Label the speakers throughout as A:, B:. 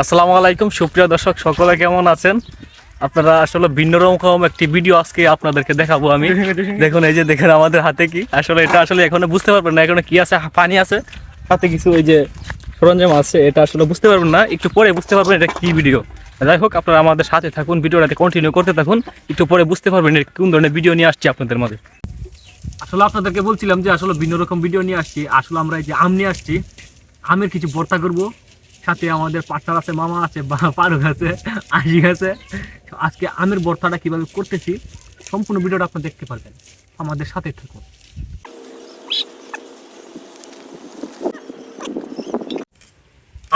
A: আসসালামু আলাইকুম সুপ্রিয় দর্শক, সকলে কেমন আছেন? আপনারা আসলে ভিন্ন রকম একটি ভিডিও আজকে আপনাদেরকে দেখাবো আমি। দেখুন, এই যে দেখেন আমাদের হাতে কি, আসলে এটা আসলে এখনো বুঝতে পারবেন না এখানে কি আছে। পানি আছে, হাতে কিছু এই যে সরঞ্জাম আছে, এটা আসলে বুঝতে পারবেন না, একটু পরে বুঝতে পারবেন এটা কি ভিডিও। যাই হোক, আপনারা আমাদের সাথে থাকুন, ভিডিওটাতে কন্টিনিউ করতে থাকুন, একটু পরে বুঝতে পারবেন কোন ধরনের ভিডিও নিয়ে আসছি আপনাদের মাঝে। আসলে আপনাদেরকে বলছিলাম যে আসলে ভিন্ন রকম ভিডিও নিয়ে আসছি। আসলে আমরা এই যে আম নিয়ে আসছি, আমের কিছু ভর্তা করব, সাথে আমাদের পার্টনার আছে, মামা আছে, পারুক আছে, আশিক আছে। আজকে আমের ভর্তাটা কিভাবে করতেছি সম্পূর্ণ ভিডিওটা আপনি দেখতে পারবেন, আমাদের সাথে থাকুন।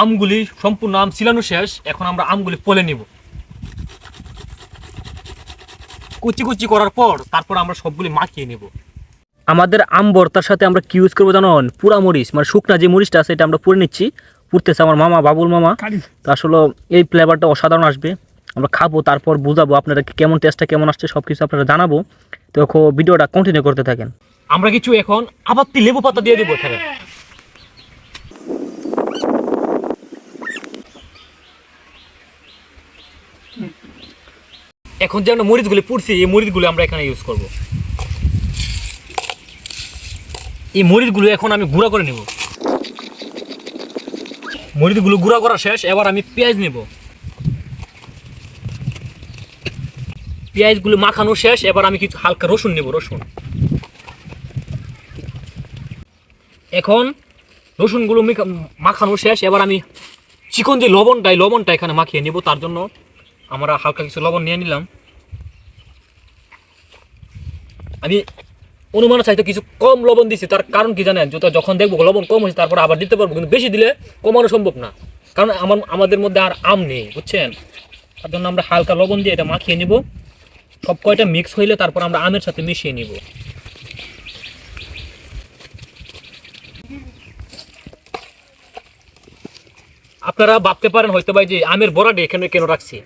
A: আমগুলি সম্পূর্ণ আম ছিলানো শেষ, এখন আমরা আমগুলি পলে নিব। কুচি কুচি করার পর তারপর আমরা সবগুলি মাখিয়ে নেব। আমাদের আম ভর্তার সাথে আমরা কি ইউজ করবো জানেন? পুরা মরিচ, মানে শুকনা যে মরিচটা আছে এটা আমরা পুড়ে নিচ্ছি। পুড়তেছে আমার মামা, বাবুল মামা। তো আসলে এই ফ্লেভারটা অসাধারণ আসবে, আমরা খাবো, তারপর বুঝাবো আপনারা কেমন টেস্টটা কেমন আসছে, সব কিছু আপনারা জানাবো। তো ভিডিওটা কন্টিনিউ করতে থাকেন। আমরা কিছু এখন আবাত্তি লেবু পাতা দিয়ে দিব এখানে। এখন যে আমরা মরিচগুলি পুড়ছি, এই মরিচগুলি আমরা এখানে ইউজ করব। এই মরিচগুলো এখন আমি গুঁড়া করে নেব। মরিচগুলো গুঁড়া করা শেষ, এবার আমি পেঁয়াজ নেব। পেঁয়াজগুলো মাখানো শেষ, এবার আমি কিছু হালকা রসুন নেব। এখন রসুনগুলো মাখানো শেষ, এবার আমি চিকন যে লবণটা এখানে মাখিয়ে নেব। তার জন্য আমরা হালকা কিছু লবণ নিয়ে নিলাম। আমি অনুমান চাইতে কিছু কম লবণ দিচ্ছি, তার কারণ কি জানেন? যখন দেখবো লবণ কম হয়েছে তারপর আবার দিতে পারবো, কিন্তু বেশি দিলে কমানো সম্ভব না, কারণ আমাদের মধ্যে আর আম নেই, বুঝছেন? তার জন্য আমরা হালকা লবণ দিয়ে এটা মাখিয়ে নিব। সব কয়টা মিক্স হইলে তারপর আমরা আমের সাথে মিশিয়ে নিব। আপনারা ভাবতে পারেন হয়তো ভাই যে আমের বড়াটা এখানে কেন রাখছি।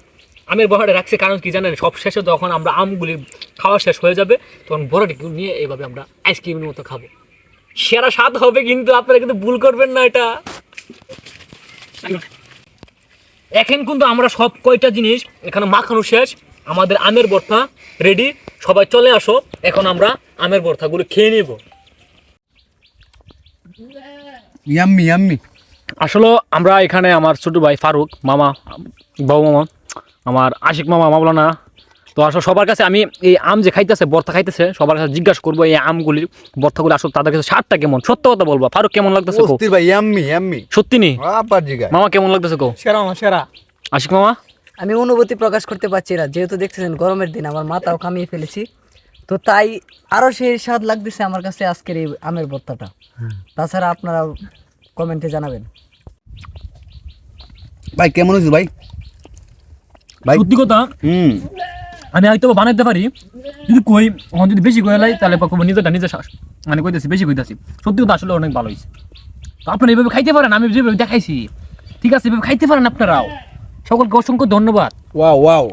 A: আমের বড়াটা রাখছি কারণ কি জানেন? সব শেষে যখন আমরা আমগুলি খাওয়া শেষ হয়ে যাবে তখন বড়াটি নিয়ে এইভাবে আমরা আইসক্রিমের মতো খাবো, সেরা স্বাদ হবে। কিন্তু আপনারা কিন্তু ভুল করবেন না এটা। এখন কিন্তু আমরা সব কয়টা জিনিস এখানে মাখানো শেষ, আমাদের আমের ভর্তা রেডি। সবাই চলে আসো, এখন আমরা আমের ভর্তাগুলো খেয়ে নেব।
B: Yummy yummy.
A: আসলে আমরা এখানে আমার ছোট ভাই ফারুক, মামা, বাবু মামা, আমার আশিক মামা, মাওলানা। তো আসলে সবার কাছে আমি এই আম যে খাইতেছে, ভর্তা খাইতেছে, সবার কাছে জিজ্ঞাসা করবো এই আমগুলির ভর্তাগুলো আসলে তাদের কাছে স্বাদটা কেমন। সত্য কথা বলবো, ফারুক কেমন লাগতেছে?
B: অস্থির ভাই, ইয়াম্মি ইয়াম্মি।
A: সত্যি নি
B: আবার জিগায়।
A: মামা কেমন লাগতেছে?
C: সেরা মামা সেরা।
A: আশিক মামা?
C: আমি অনুভূতি প্রকাশ করতে পারছি না, যেহেতু দেখতেছেন গরমের দিন, আমার মাথাও কামিয়ে ফেলেছি, তো তাই আরো সেই স্বাদ লাগতেছে আমার কাছে আজকের এই আমের ভর্তাটা। তাছাড়া আপনারা কমেন্টে জানাবেন।
B: ভাই কেমন হয়েছে ভাই? ভাই
A: সত্যি কথা, আমি হয়তো বানাইতে পারি, যদি কই যদি বেশি কয়ে লাই তাহলে নিজেটা নিজে মানে কইতেছি বেশি কইতেছি। সত্যি কথা আসলে অনেক ভালো হয়েছে। তো আপনারা এইভাবে খাইতে পারেন, আমি যেভাবে দেখাইছি, ঠিক আছে? এভাবে খাইতে পারেন আপনারাও। সকলকে অসংখ্য ধন্যবাদ।
B: Wow wow.